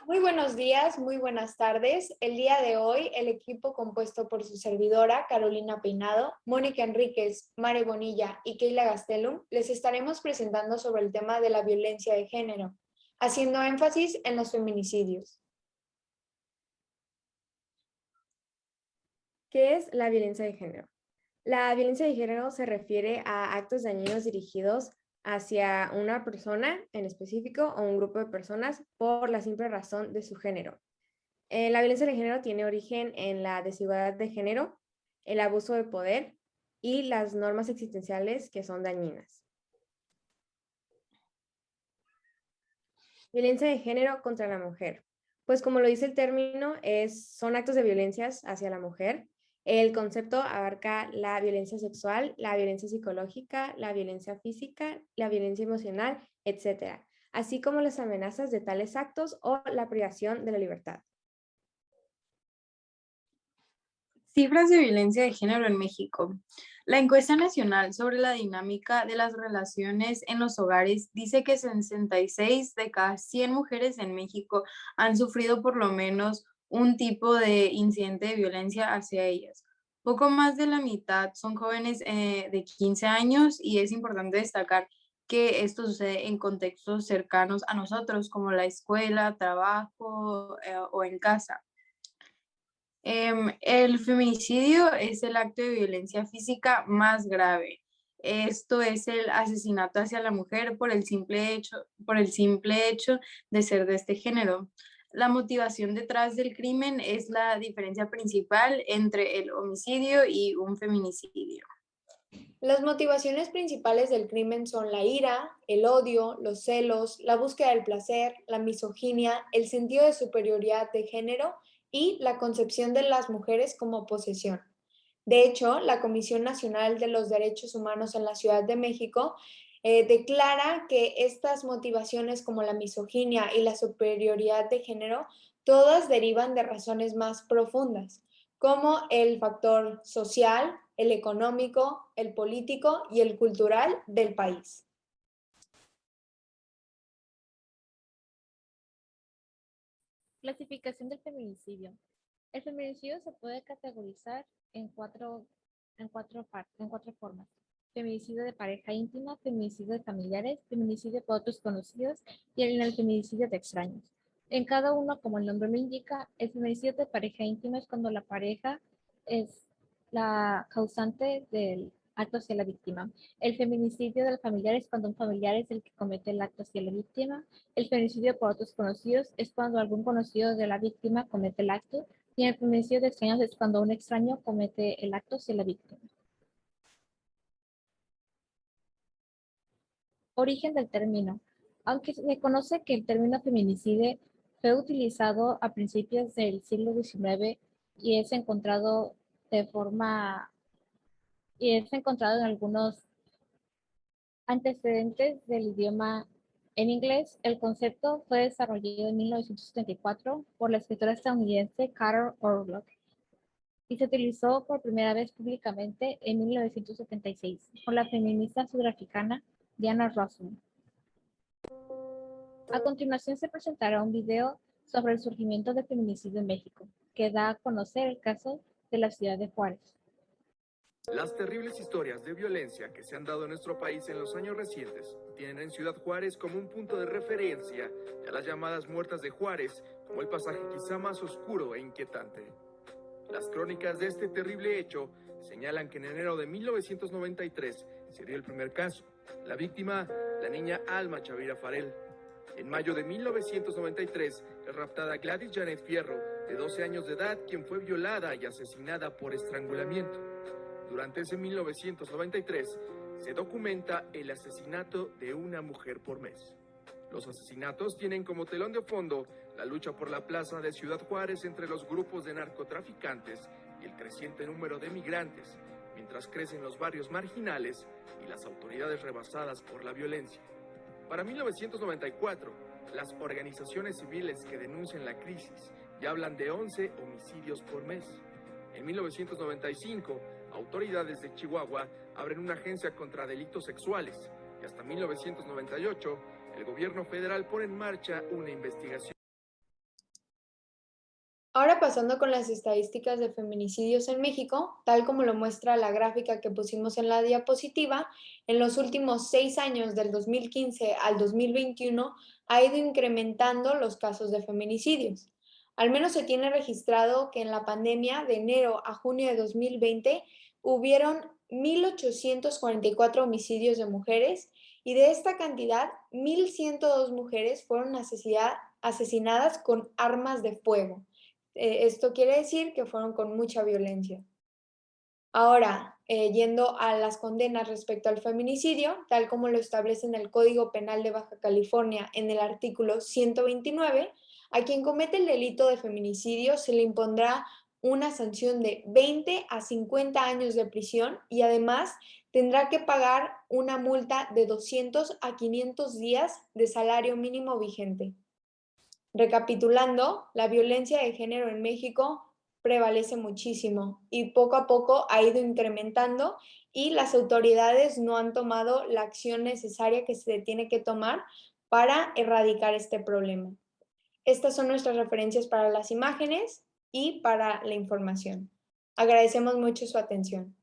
Muy buenos días, muy buenas tardes. El día de hoy, el equipo compuesto por su servidora, Carolina Peinado, Mónica Enríquez, Mare Bonilla y Keila Gastelum, les estaremos presentando sobre el tema de la violencia de género, haciendo énfasis en los feminicidios. ¿Qué es la violencia de género? La violencia de género se refiere a actos dañinos dirigidos hacia una persona en específico o un grupo de personas por la simple razón de su género. La violencia de género tiene origen en la desigualdad de género, el abuso de poder y las normas existenciales que son dañinas. Violencia de género contra la mujer. Pues como lo dice el término, son actos de violencias hacia la mujer. El concepto abarca la violencia sexual, la violencia psicológica, la violencia física, la violencia emocional, etc., así como las amenazas de tales actos o la privación de la libertad. Cifras de violencia de género en México. La encuesta nacional sobre la dinámica de las relaciones en los hogares dice que 66 de cada 100 mujeres en México han sufrido por lo menos un tipo de incidente de violencia hacia ellas. Poco más de la mitad son jóvenes de 15 años y es importante destacar que esto sucede en contextos cercanos a nosotros, como la escuela, trabajo o en casa. El feminicidio es el acto de violencia física más grave. Esto es el asesinato hacia la mujer por el simple hecho de ser de este género. La motivación detrás del crimen es la diferencia principal entre el homicidio y un feminicidio. Las motivaciones principales del crimen son la ira, el odio, los celos, la búsqueda del placer, la misoginia, el sentido de superioridad de género y la concepción de las mujeres como posesión. De hecho, la Comisión Nacional de los Derechos Humanos en la Ciudad de México declara que estas motivaciones como la misoginia y la superioridad de género, todas derivan de razones más profundas, como el factor social, el económico, el político y el cultural del país. Clasificación del feminicidio. El feminicidio se puede categorizar en cuatro formas. Feminicidio de pareja íntima, feminicidio de familiares, feminicidio por otros conocidos y el feminicidio de extraños. En cada uno, como el nombre lo indica, el feminicidio de pareja íntima es cuando la pareja es la causante del acto hacia la víctima. El feminicidio del familiar es cuando un familiar es el que comete el acto hacia la víctima. El feminicidio por otros conocidos es cuando algún conocido de la víctima comete el acto. Y el feminicidio de extraños es cuando un extraño comete el acto hacia la víctima. Origen del término. Aunque se conoce que el término feminicidio fue utilizado a principios del siglo XIX y es encontrado en algunos antecedentes del idioma en inglés. El concepto fue desarrollado en 1974 por la escritora estadounidense Carol Orlock y se utilizó por primera vez públicamente en 1976 por la feminista sudafricana Diana Rossum. A continuación se presentará un video sobre el surgimiento del feminicidio en México, que da a conocer el caso de la ciudad de Juárez. Las terribles historias de violencia que se han dado en nuestro país en los años recientes tienen en Ciudad Juárez como un punto de referencia a las llamadas muertas de Juárez como el pasaje quizá más oscuro e inquietante. Las crónicas de este terrible hecho señalan que en enero de 1993 se dio el primer caso. La víctima, la niña Alma Chavira Farel. En mayo de 1993 es raptada Gladys Janet Fierro, de 12 años de edad, quien fue violada y asesinada por estrangulamiento. Durante ese 1993 se documenta el asesinato de una mujer por mes. Los asesinatos tienen como telón de fondo la lucha por la plaza de Ciudad Juárez entre los grupos de narcotraficantes y el creciente número de migrantes, mientras crecen los barrios marginales y las autoridades rebasadas por la violencia. Para 1994, las organizaciones civiles que denuncian la crisis ya hablan de 11 homicidios por mes. En 1995, autoridades de Chihuahua abren una agencia contra delitos sexuales y hasta 1998 el gobierno federal pone en marcha una investigación. Ahora pasando con las estadísticas de feminicidios en México, tal como lo muestra la gráfica que pusimos en la diapositiva, en los últimos 6 años, del 2015 al 2021, ha ido incrementando los casos de feminicidios. Al menos se tiene registrado que en la pandemia de enero a junio de 2020 hubieron 1.844 homicidios de mujeres y de esta cantidad, 1.102 mujeres fueron asesinadas con armas de fuego. Esto quiere decir que fueron con mucha violencia. Ahora, yendo a las condenas respecto al feminicidio, tal como lo establece en el Código Penal de Baja California en el artículo 129, a quien comete el delito de feminicidio se le impondrá una sanción de 20 a 50 años de prisión y además tendrá que pagar una multa de 200 a 500 días de salario mínimo vigente. Recapitulando, la violencia de género en México prevalece muchísimo y poco a poco ha ido incrementando y las autoridades no han tomado la acción necesaria que se tiene que tomar para erradicar este problema. Estas son nuestras referencias para las imágenes y para la información. Agradecemos mucho su atención.